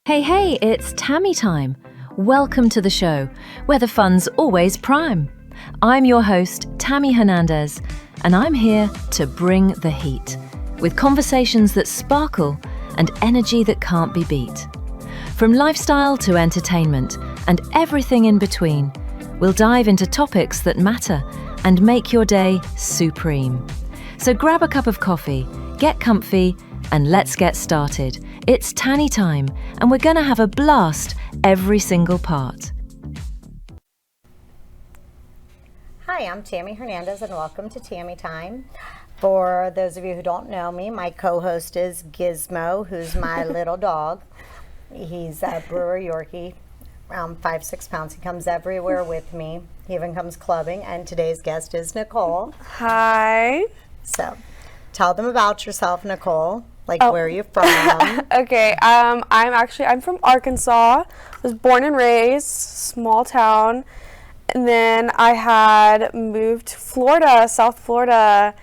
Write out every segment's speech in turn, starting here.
Hey, it's Tammy Time. Welcome to the show, where the fun's always prime. I'm your host, Tammy Hernandez, and I'm here to bring the heat, with conversations that sparkle and energy that can't be beat. From lifestyle to entertainment and everything in between, we'll dive into topics that matter and make your day supreme. So grab a cup of coffee, get comfy, and let's get started. It's Tammy Time, and we're gonna have a blast every single part. Hi, I'm Tammy Hernandez, and welcome to Tammy Time. For those of you who don't know me, my co-host is Gizmo, who's my little dog. He's a Brewer Yorkie, around 5-6 pounds. He comes everywhere with me. He even comes clubbing, and today's guest is Nicole. Hi. So, tell them about yourself, Nicole. Where are you from? Okay, I'm from Arkansas. Was born and raised, small town. And then I had moved to Florida, South Florida,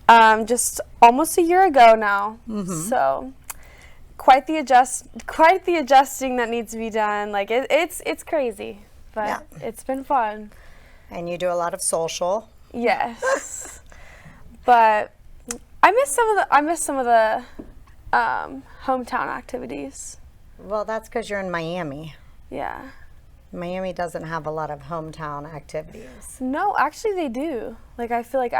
just almost a year ago now. Mm-hmm. So quite the adjusting that needs to be done. It's crazy, but yeah. It's been fun. And you do a lot of social. Yes. But I miss some of the hometown activities. Well, that's because you're in Miami. Yeah. Miami doesn't have a lot of hometown activities. No, actually they do. I feel like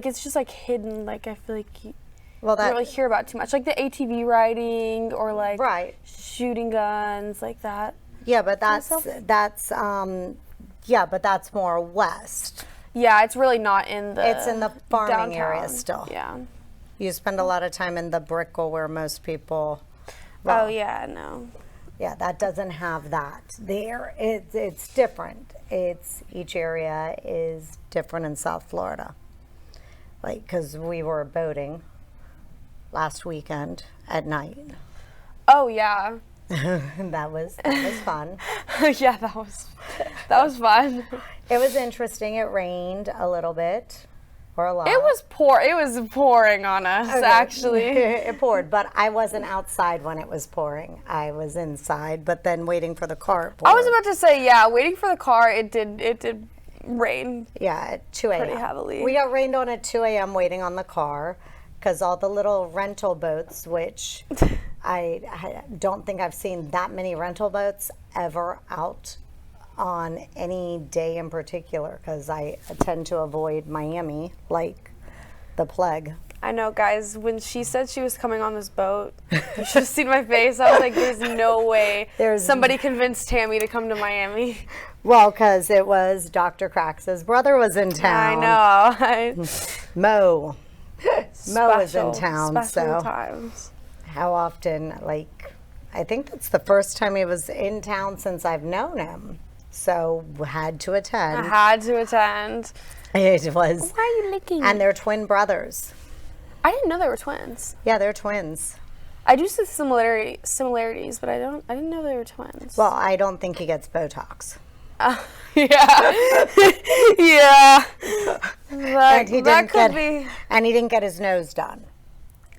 it's just hidden. I feel like you don't really hear about too much. Like the ATV riding or right. Shooting guns like that. Yeah, but that's more west. Yeah, it's really not in the It's in the farming downtown area still. Yeah. You spend a lot of time in the Brickell where most people... Well, oh, yeah, no. Yeah, that doesn't have that there. It's different. Each area is different in South Florida. Because we were boating last weekend at night. Oh, yeah. that was fun. Yeah, that was fun. It was interesting. It rained a little bit, or a lot. It was pouring on us, actually. It poured, but I wasn't outside when it was pouring. I was inside, but then waiting for the car. I was about to say, yeah, waiting for the car. It did rain. Yeah, at 2 a.m. Pretty heavily. We got rained on at 2 a.m. waiting on the car because all the little rental boats, which I don't think I've seen that many rental boats ever out on any day in particular, because I tend to avoid Miami like the plague. I know, guys, when she said she was coming on this boat, you should have seen my face. I was like, there's no way somebody convinced Tammy to come to Miami. Well, because it was Dr. Crax's brother was in town. I know. Mo was in town. Special times. How often, I think that's the first time he was in town since I've known him. So, had to attend. It was. Why are you licking? And they're twin brothers. I didn't know they were twins. Yeah, they're twins. I do see similarities, but I didn't know they were twins. Well, I don't think he gets Botox. Yeah. Yeah. That could be. And he didn't get his nose done.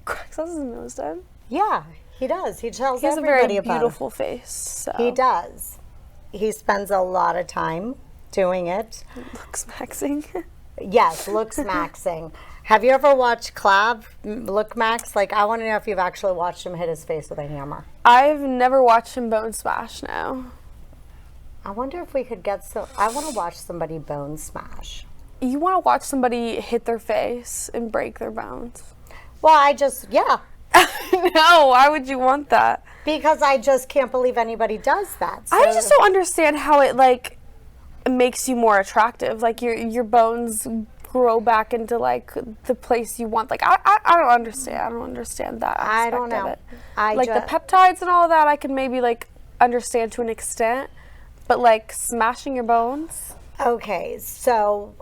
Crax has his nose done? Yeah, he does. He tells he has everybody a very about beautiful face. So. He does. He spends a lot of time doing it. Looks maxing. Yes, looks maxing. Have you ever watched Clav look max? I want to know if you've actually watched him hit his face with a hammer. I've never watched him bone smash, no. I wonder if we could get I want to watch somebody bone smash. You want to watch somebody hit their face and break their bones? Well, No, why would you want that? Because I just can't believe anybody does that. So. I just don't understand how it makes you more attractive. Your bones grow back into the place you want. I don't understand. I don't understand that aspect I don't know. Of it. The peptides and all that, I can maybe understand to an extent, but smashing your bones. Okay, so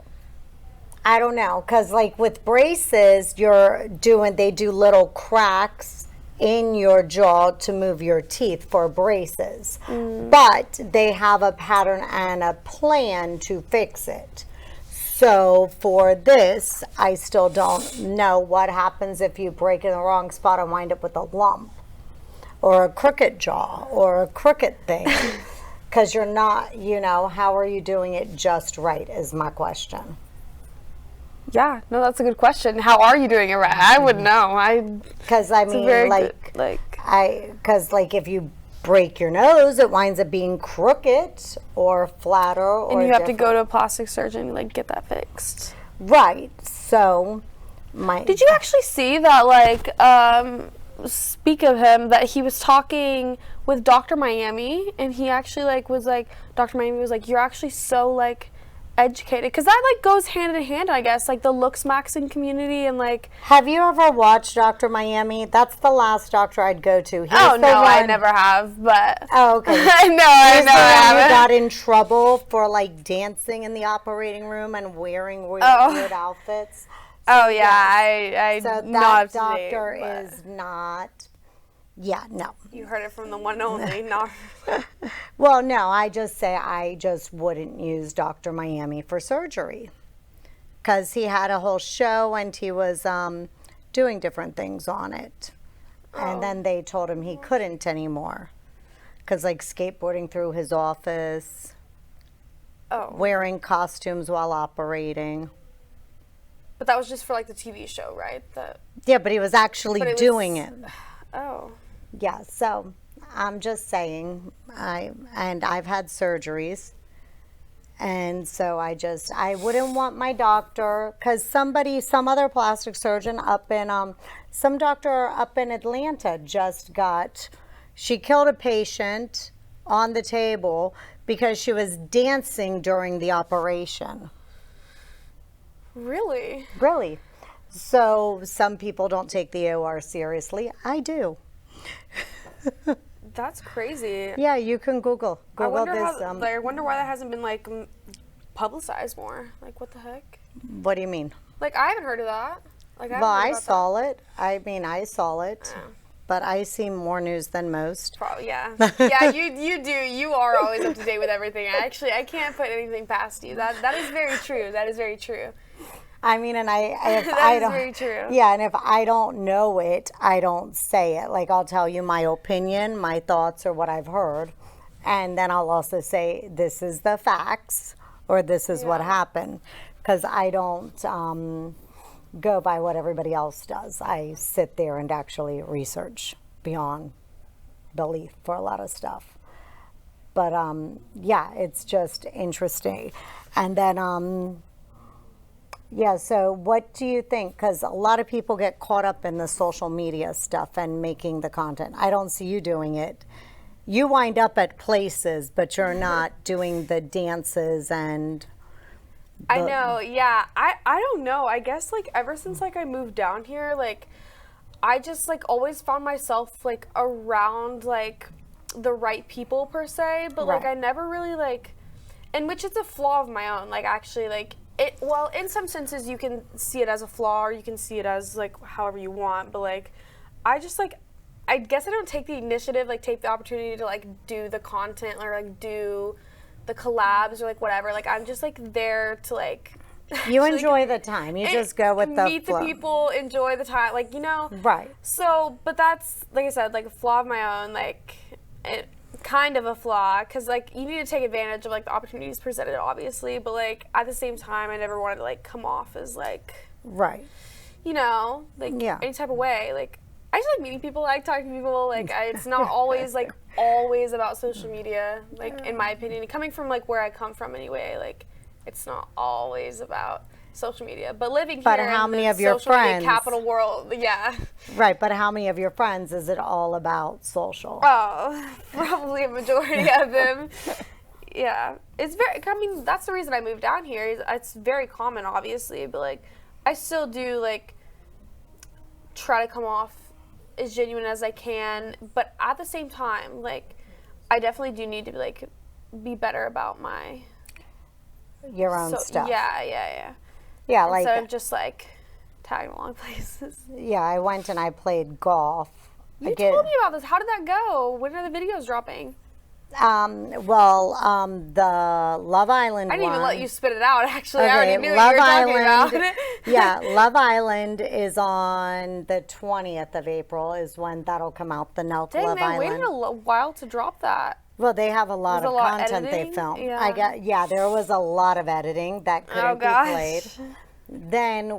I don't know, because with braces, they do little cracks in your jaw to move your teeth for braces. But they have a pattern and a plan to fix it. So for this, I still don't know what happens if you break in the wrong spot and wind up with a lump. or a crooked jaw or a crooked thing. Because you're not, how are you doing it just right is my question. Yeah, no, that's a good question. How are you doing it right? I wouldn't know. Because I mean, if you break your nose, it winds up being crooked or flatter, or and you have to go to a plastic surgeon and get that fixed. Right. So, did you actually see that? Speak of him, that he was talking with Dr. Miami, and he actually was Dr. Miami was like, you're actually so educated, because that goes hand in hand, I guess, the looks maxing community, and Have you ever watched Dr. Miami? That's the last doctor I'd go to. I never have, but oh, okay. I know I haven't. Got in trouble for dancing in the operating room and wearing weird outfits. So, I so not that doctor is not. Yeah, no. You heard it from the one and only. No. Well, no, I just wouldn't use Dr. Miami for surgery, because he had a whole show and he was doing different things on it. And then they told him he couldn't anymore, because skateboarding through his office, wearing costumes while operating. But that was just for the TV show, right? Yeah, but he was actually doing it. Oh. Yeah, so I'm just saying, I've had surgeries, and so I wouldn't want my doctor, because some other plastic surgeon some doctor up in Atlanta she killed a patient on the table because she was dancing during the operation. Really? Really. So some people don't take the OR seriously. I do. That's crazy. Yeah, you can Google I wonder this. I wonder why that hasn't been publicized more. What the heck? What do you mean? I haven't heard of that. I saw it. I saw it. Oh. But I see more news than most. Probably, yeah. Yeah, you do. You are always up to date with everything. I can't put anything past you. That is very true. That is very true. I mean, and if that I is don't, very true. Yeah, and if I don't know it, I don't say it. I'll tell you my opinion, my thoughts, or what I've heard, and then I'll also say this is the facts, or this is what happened, because I don't go by what everybody else does. I sit there and actually research beyond belief for a lot of stuff. But yeah, it's just interesting, and then. Yeah, so what do you think? Because a lot of people get caught up in the social media stuff and making the content. I don't see you doing it. You wind up at places, but you're not doing the dances and... I know, yeah. I don't know. I guess, ever since, I moved down here, I just, always found myself, around, the right people, per se. But, I never really, and which is a flaw of my own. Actually, well, in some senses, you can see it as a flaw, or you can see it as, however you want, but, I just, I guess I don't take the initiative, take the opportunity to, do the content, or, do the collabs, or, whatever. I'm just, there to, You enjoy the time. You just go with the flow. Meet the people, enjoy the time, Right. So, but that's, like I said, a flaw of my own, it, kind of a flaw, because you need to take advantage of the opportunities presented, obviously, but at the same time I never wanted to come off as right, any type of way. I just like meeting people, I like talking to people, it's not always always about social media, in my opinion, coming from where I come from anyway, it's not always about social media, but living here how in many the of your social media friends capital world, yeah. Right, but how many of your friends is it all about social? Oh, probably a majority of them. Yeah, it's very. I mean, that's the reason I moved down here. It's very common, obviously, but I still do try to come off as genuine as I can, but at the same time, I definitely do need to be better about your own stuff. Yeah. Yeah, instead of just tagging along places. Yeah, I went and I played golf. You told me about this. How did that go? When are the videos dropping? The Love Island I didn't even one. let you spit it out, actually. I Okay, already knew Love what you were Island. talking about. Yeah, Love Island is on the 20th of April is when that'll come out, the Nelk Dang, Love they Island. waited a while to drop that. Well, they have a lot Was of a lot content they editing? filmed. Yeah. There was a lot of editing that Oh, couldn't be gosh. played. Then then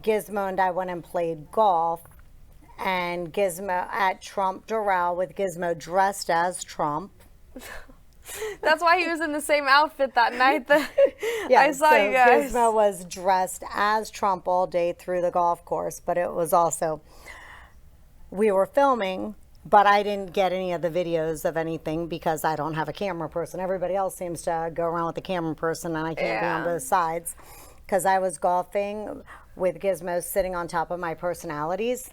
Gizmo and I went and played golf, and Gizmo at Trump Doral with Gizmo dressed as Trump. That's why he was in the same outfit that night that Yeah, I saw so you guys. Gizmo was dressed as Trump all day through the golf course, but it was also, we were filming, but I didn't get any of the videos of anything because I don't have a camera person. Everybody else seems to go around with a camera person, and I can't be on Yeah. both sides because I was golfing with Gizmo sitting on top of my personalities.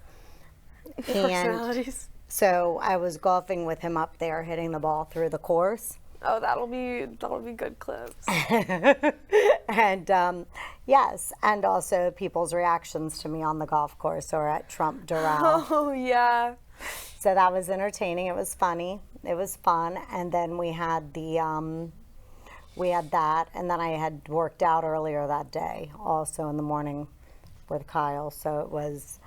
And Personalities. so I was golfing with him up there hitting the ball through the course. Oh, that'll be good clips. And yes, and also people's reactions to me on the golf course or at Trump Doral. Oh yeah. So that was entertaining. It was funny. It was fun. And then we had that, and then I had worked out earlier that day, also in the morning with Kyle. So it was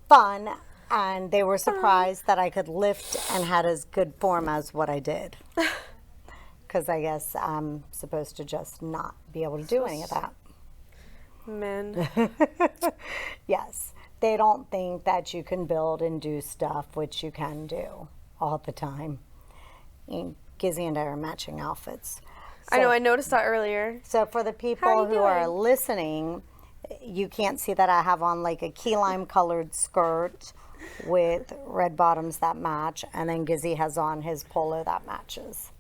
fun, and they were surprised that I could lift and had as good form as what I did. Because I guess I'm supposed to just not be able to do any of that. Men. Yes. They don't think that you can build and do stuff, which you can do all the time. And Gizzy and I are matching outfits. I know, I noticed that earlier. So for the How people are who you are doing? listening, you can't see that I have on like a key lime colored skirt with red bottoms that match, and then Gizzy has on his polo that matches.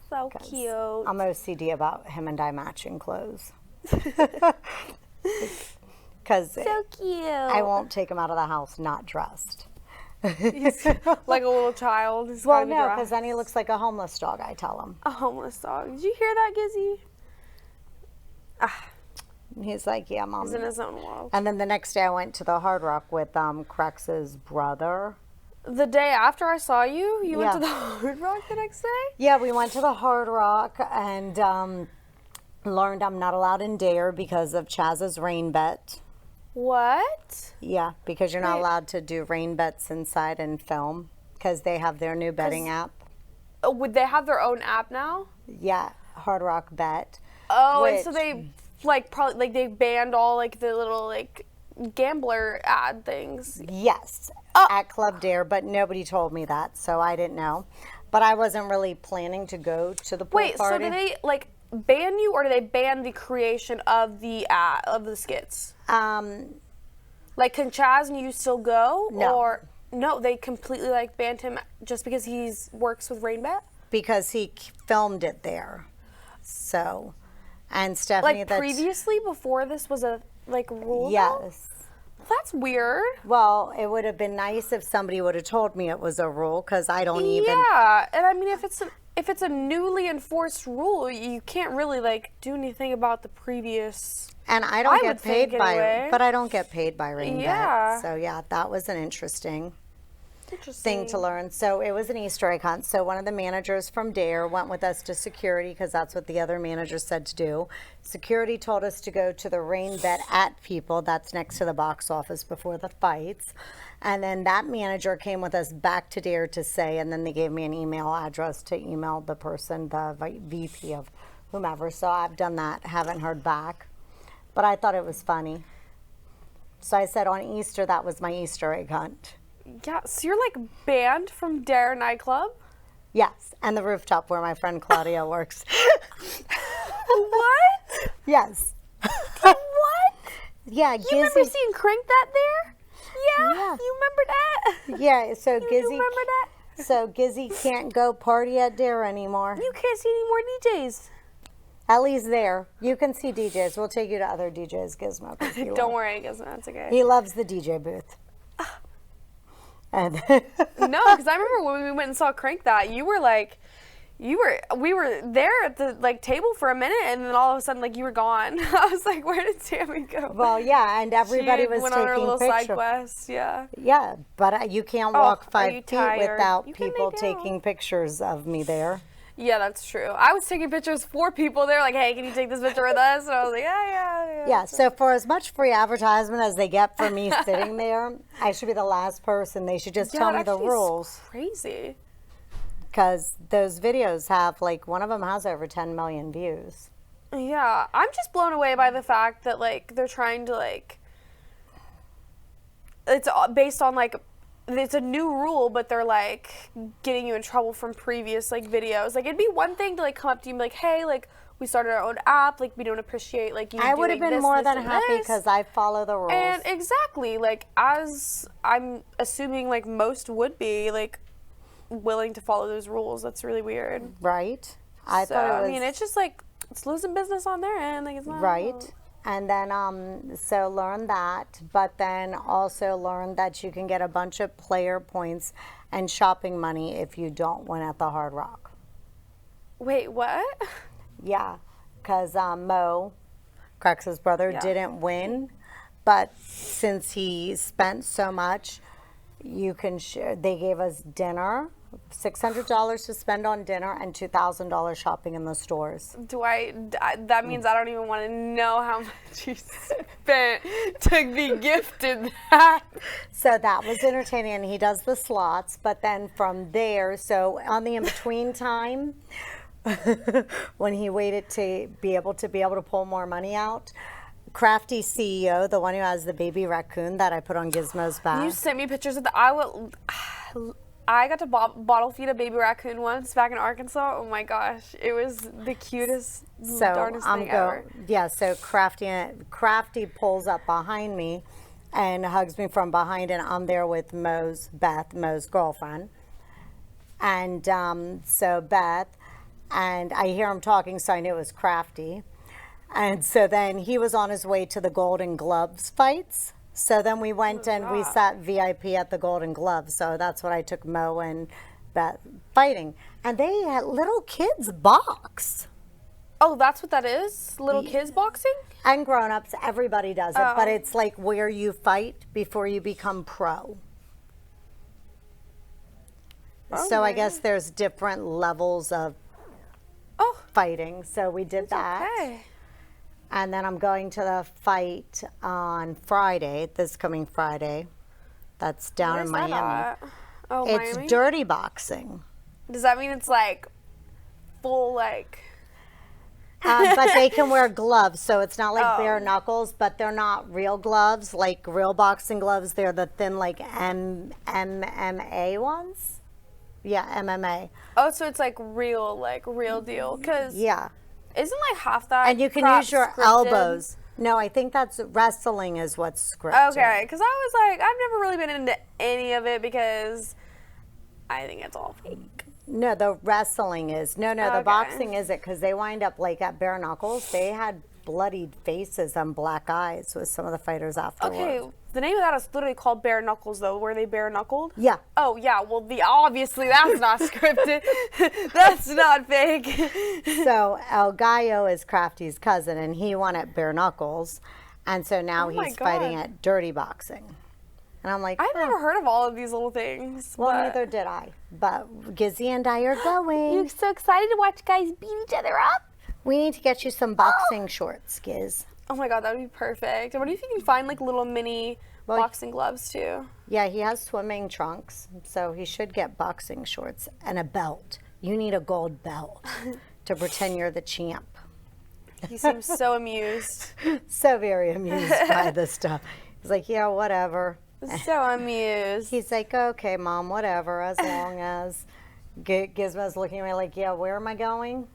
So cute. I'm OCD about him and I matching clothes. Because So cute. I won't take him out of the house not dressed. He's like a little child. He's Well, gotta be no, dressed. because then he looks like a homeless dog, I tell him. A homeless dog. Did you hear that, Gizzy? He's like, yeah, Mom. He's in his own world. And then the next day I went to the Hard Rock with Crex's brother. The day after I saw you, you went Yeah. to the Hard Rock the next day? Yeah, we went to the Hard Rock and learned I'm not allowed in Dare because of Chaz's rain bet. What? Yeah, because you're not Wait. allowed to do rain bets inside and film because they have their new betting app. Oh, would they have their own app now? Yeah, Hard Rock Bet. Oh, and so Which- they probably they banned all like the little gambler ad things. Yes, Oh. at Club Dare, but nobody told me that, so I didn't know. But I wasn't really planning to go to the pool Wait, so party. do they ban you, or do they ban the creation of the ad, of the skits? Like, can Chaz and you still go? No. Or no, they completely banned him just because he's works with Rainbet? Because he filmed it there. So, and Stephanie, Like previously, before this was a rule? though? Yes. That's weird. Well, it would have been nice if somebody would have told me it was a rule, because I don't even. Yeah, and I mean, if it's a newly enforced rule, you can't really do anything about the previous. And I don't I get would think paid by, anyway. but I don't get paid by Rainbet. Yeah. So yeah, that was an interesting Interesting. thing to learn. So it was an Easter egg hunt. So one of the managers from Dare went with us to security because that's what the other manager said to do. Security told us to go to the Rain Bet at People. That's next to the box office before the fights. And then that manager came with us back to Dare to say, and then they gave me an email address to email the person, the VP of whomever. So I've done that, haven't heard back. But I thought it was funny. So I said on Easter, that was my Easter egg hunt. Yeah, so you're banned from Dare nightclub? Yes, and the rooftop where my friend Claudia works. What? Yes. What? Yeah, You remember Gizzy. seeing Crank that there? Yeah. Yeah. You remember that? Yeah, so You Gizzy. remember that? So Gizzy can't go party at Dare anymore. You can't see any more DJs. At least there, you can see DJs. We'll take you to other DJs, Gizmo. 'Cause you Don't will. worry, Gizmo, it's okay. He loves the DJ booth. And No, because I remember when we went and saw Crank that, you were we were there at the like table for a minute, and then all of a sudden like you were gone. I was like, where did Tammy go? Well, yeah, and everybody She was went taking on her little pictures. side quest. Yeah. Yeah, but you can't Oh, walk are 5 you feet tired? without You can people lay down. taking pictures of me there. Yeah, that's true. I was taking pictures for people. They're like, hey, can you take this picture with us? And I was like, yeah. Yeah, so for as much free advertisement as they get for me sitting there, I should be the last person. They should just tell me that the actually is rules. Crazy. Because those videos have, like, one of them has over 10 million views. Yeah, I'm just blown away by the fact that like they're trying to like. It's based on like. It's a new rule, but they're like getting you in trouble from previous like videos. Like it'd be one thing to like come up to you and be like, "Hey, like we started our own app. Like we don't appreciate like you." I would have doing been this, more this, than and happy this." because I follow the rules. And exactly, like as I'm assuming, like most would be like willing to follow those rules. That's really weird. Right? I So thought it was I mean, it's just like it's losing business on their end. Like it's not right. And then, so learn that, but then also learn that you can get a bunch of player points and shopping money if you don't win at the Hard Rock. Wait, what? Yeah, because Mo, Crex's brother, Yeah. didn't win, but since he spent so much, you can share. They gave us dinner, $600 to spend on dinner, and $2,000 shopping in the stores. That means I don't even want to know how much you spent to be gifted that. So that was entertaining, and he does the slots, but then from there, so on the in-between time, when he waited to be able to pull more money out, Crafty CEO, the one who has the baby raccoon that I put on Gizmo's back. You sent me pictures of I got to bottle feed a baby raccoon once back in Arkansas. Oh my gosh, it was the cutest, darndest thing ever. Yeah, so Crafty pulls up behind me and hugs me from behind, and I'm there with Mo's girlfriend. And so Beth, and I hear him talking, so I knew it was Crafty. And so then he was on his way to the Golden Gloves fights. So then we went and we sat VIP at the Golden Gloves. So that's what I took Mo and Beth fighting. And they had little kids box. Oh, that's what that is? Little kids boxing? And grown-ups, everybody does it. But it's like where you fight before you become pro. So I guess there's different levels of fighting. So we did that. Okay. And then I'm going to the fight on Friday, this coming Friday. That's down Where's in that Miami. at? Oh, It's Miami? dirty boxing. Does that mean it's like full like? But they can wear gloves, so it's not like bare knuckles, but they're not real gloves, like real boxing gloves. They're the thin, like MMA ones. Yeah, MMA. Oh, so it's like real deal. Cause Yeah. isn't like half that? And you can crap use your scripted? elbows. No, I think that's wrestling is what's scripted. Okay, because I was like, I've never really been into any of it because I think it's all fake. No, the wrestling is. No, the Okay. boxing isn't, because they wind up like at bare knuckles. They had bloodied faces and black eyes with some of the fighters afterwards. Okay, the name of that is literally called bare knuckles, though. Were they bare knuckled? Yeah. Oh yeah, well obviously that's not scripted. That's not fake. So El Gallo is Crafty's cousin, and he won at bare knuckles, and so now my he's fighting God. at dirty boxing. And I'm like, I've never heard of all of these little things. well, but neither did I. But Gizzy and I are going. you're so excited to watch guys beat each other up. We need to get you some boxing shorts, Giz. Oh my God, that would be perfect. I wonder if you can find like little mini boxing gloves too. Yeah, he has swimming trunks, so he should get boxing shorts and a belt. You need a gold belt to pretend you're the champ. He seems so amused. So very amused by this stuff. He's like, yeah, whatever. So amused. He's like, okay, Mom, whatever, as long as Gizmo's looking at me like, yeah, where am I going?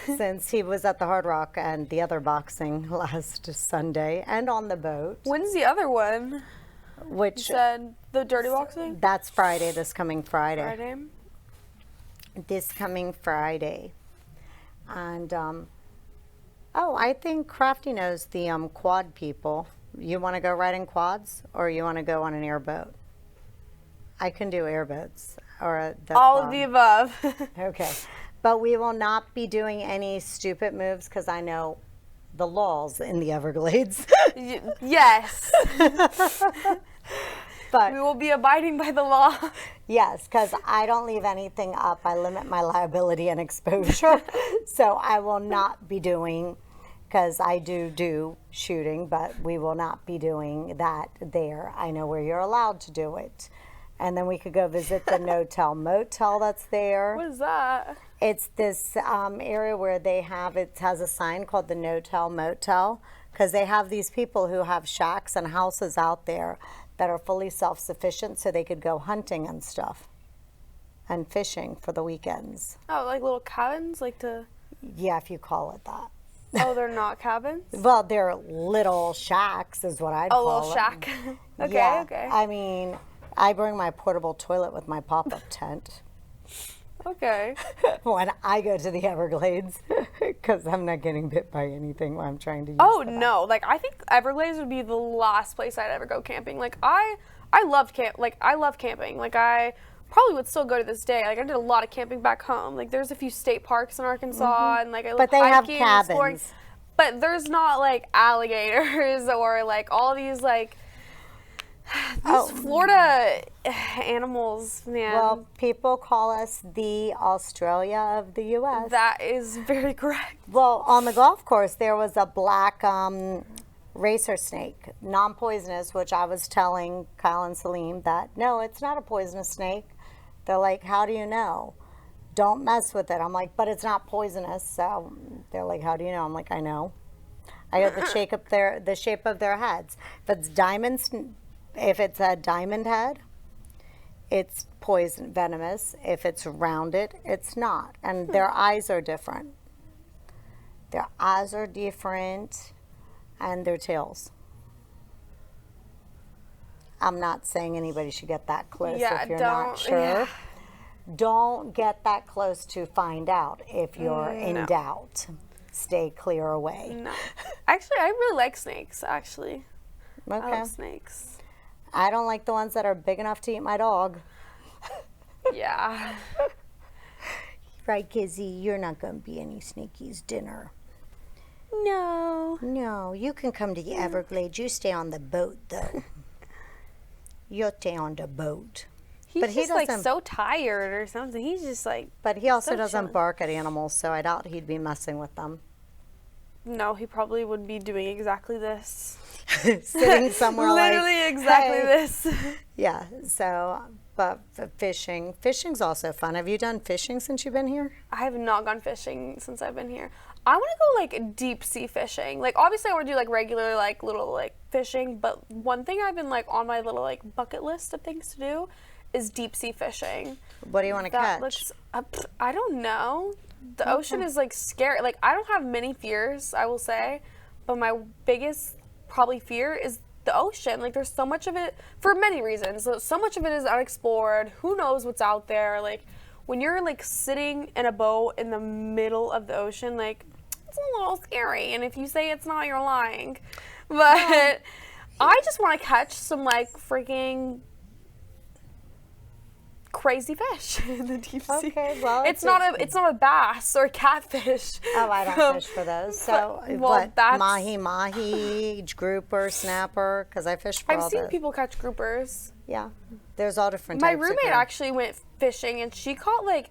Since he was at the Hard Rock and the other boxing last Sunday and on the boat, When's the other one? You which said the dirty boxing? that's Friday, this coming Friday. Friday. This coming Friday. And, I think Crafty knows the quad people. You want to go riding quads, or you want to go on an airboat? I can do airboats or All of the above. Okay. But we will not be doing any stupid moves because I know the laws in the Everglades. Yes. But We will be abiding by the law. yes, because I don't leave anything up. I limit my liability and exposure. So I will not be doing, because I do shooting, but we will not be doing that there. I know where you're allowed to do it. And then we could go visit the no-tell motel that's there. What is that? It's this area where they have, it has a sign called the no-tell motel, because they have these people who have shacks and houses out there that are fully self-sufficient, so they could go hunting and stuff and fishing for the weekends. Oh, like little cabins, like to. Yeah, if you call it that. Oh, they're not cabins. Well, they're little shacks is what I'd Oh, call little it. shack. Okay, Yeah, okay. I mean, I bring my portable toilet with my pop-up tent Okay. when I go to the Everglades, because I'm not getting bit by anything when I'm trying to use Oh the no! Like I think Everglades would be the last place I'd ever go camping. Like I love I love camping. Like I probably would still go to this day. Like I did a lot of camping back home. Like there's a few state parks in Arkansas, and like I love But they have hiking and exploring. cabins. But there's not like alligators or like all these like these Florida animals, man. Well, people call us the Australia of the U.S. That is very correct. Well, on the golf course, there was a black racer snake, non-poisonous, which I was telling Kyle and Salim that, no, it's not a poisonous snake. They're like, how do you know? Don't mess with it. I'm like, but it's not poisonous. So they're like, how do you know? I'm like, I know. I got the shape of their heads. If it's a diamond head, it's poison venomous. If it's rounded, it's not. And their eyes are different. Their eyes are different, and their tails. I'm not saying anybody should get that close if you're not sure. Yeah. Don't get that close to find out if you're in No. doubt. Stay clear away. No. Actually, I really like snakes. Actually, I Okay. love snakes. I don't like the ones that are big enough to eat my dog. Yeah. Right, Kizzy? You're not going to be any Sneaky's dinner. No. No, you can come to the Everglades. You stay on the boat, though. You'll stay on the boat. He's But he just like doesn't- so tired or something. He's just like, But he also So doesn't chilling. bark at animals, so I doubt he'd be messing with them. no, he probably would be doing exactly this. Sitting somewhere Literally like, exactly "Hey." this. Yeah, so, but fishing's also fun. Have you done fishing since you've been here? I have not gone fishing since I've been here. I want to go like deep sea fishing. Like obviously I want to do like regular like little like fishing, but one thing I've been like on my little like bucket list of things to do is deep sea fishing. What do you want to That catch? looks I don't know. The ocean is like scary. Like I don't have many fears, I will say, but my biggest probably fear is the ocean. Like there's so much of it for many reasons. So much of it is unexplored. Who knows what's out there? Like when you're like sitting in a boat in the middle of the ocean, like it's a little scary. And if you say it's not, you're lying. But I just want to catch some like freaking crazy fish in the deep sea. Okay, well, it's not a bass or catfish. Oh, I don't from- fish for those. So well, what? that's- Mahi, grouper, snapper? Because I fish for I've all seen those. people catch groupers. Yeah, there's all different My types. of roommate group. actually went fishing and she caught like,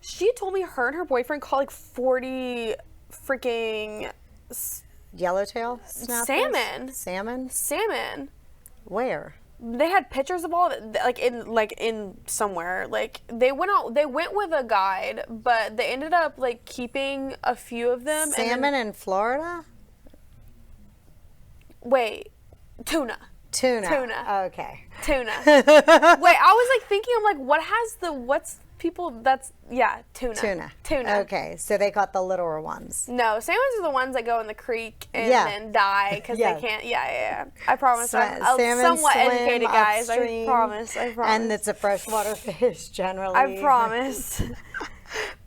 she told me her and her boyfriend caught like 40 freaking Yellowtail snappers? Salmon. Salmon? salmon. Where? They had pictures of all of it, like in somewhere. Like they went with a guide, but they ended up like keeping a few of them. Salmon in Florida? Wait, tuna. Tuna. Okay. Wait, I was like thinking, I'm like, what's people that's, yeah, tuna. Okay, so they caught the littler ones. No, salmons are the ones that go in the creek and Yeah. then die because Yeah. they can't. Yeah. I promise. I'm Salmon somewhat swim educated, guys. upstream, I promise. And it's a freshwater fish generally. I promise.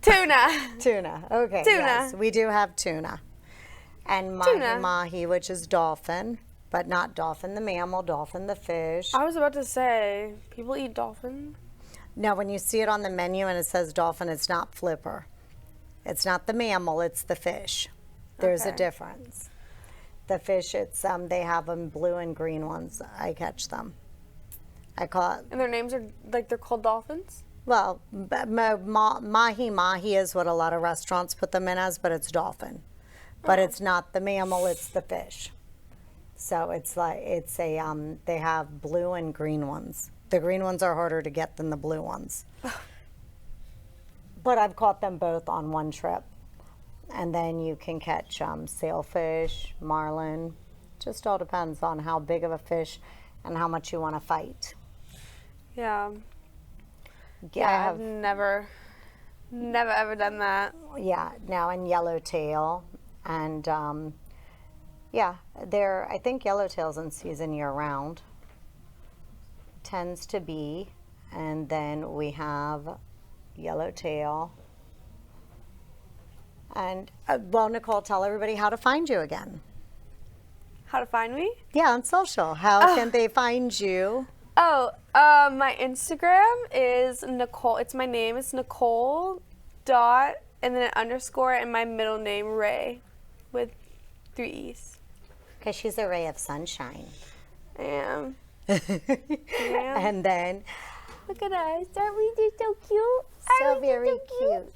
Tuna. Tuna. Okay. Tuna. Yes, we do have tuna. And Tuna. mahi, which is dolphin, but not dolphin the mammal, dolphin the fish. I was about to say, people eat dolphin. Now, when you see it on the menu and it says dolphin, it's not flipper. It's not the mammal, it's the fish. There's a Okay. difference. The fish, it's they have them blue and green ones. I catch them. I call it, And their names are like they're called dolphins? well, mahi is what a lot of restaurants put them in as, but it's dolphin. But it's not the mammal, it's the fish. So it's like, they have blue and green ones. The green ones are harder to get than the blue ones. But I've caught them both on one trip. And then you can catch sailfish, marlin. Just all depends on how big of a fish and how much you want to fight. Yeah. Yeah, I've never ever done that. yeah, now in yellowtail. And I think yellowtail's in season year round. Tends to be. And then we have yellowtail. And Nicole, tell everybody how to find you again. How to find me? Yeah, on social. How can they find you? Oh, my Instagram is Nicole. It's my name. It's Nicole dot and then an underscore and my middle name Rae with 3 E's. Because she's a ray of sunshine. I am. And then, Look at us. Aren't we just so cute? so Aren't we very just cute.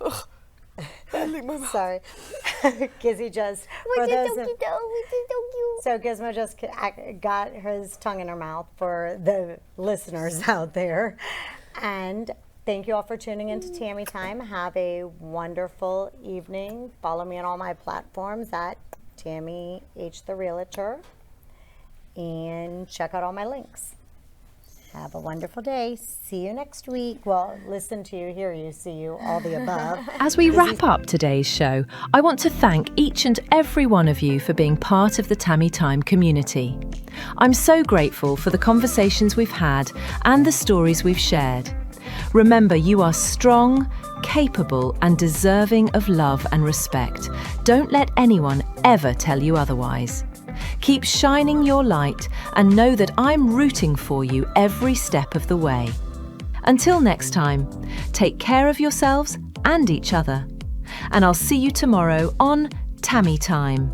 Oh. Sorry. Gizzy just, We're for just those so of, cute. We're just so cute. so Gizmo just got his tongue in her mouth for the listeners out there. And thank you all for tuning into Tammy Time. Have a wonderful evening. Follow me on all my platforms at Tammy H. the Realtor. And check out all my links. Have a wonderful day. See you next week. Well, listen to you, hear you, see you, all the above. As we wrap up today's show, I want to thank each and every one of you for being part of the Tammy Time community. I'm so grateful for the conversations we've had and the stories we've shared. Remember, you are strong, capable, and deserving of love and respect. Don't let anyone ever tell you otherwise. Keep shining your light and know that I'm rooting for you every step of the way. Until next time, take care of yourselves and each other. And I'll see you tomorrow on Tammy Time.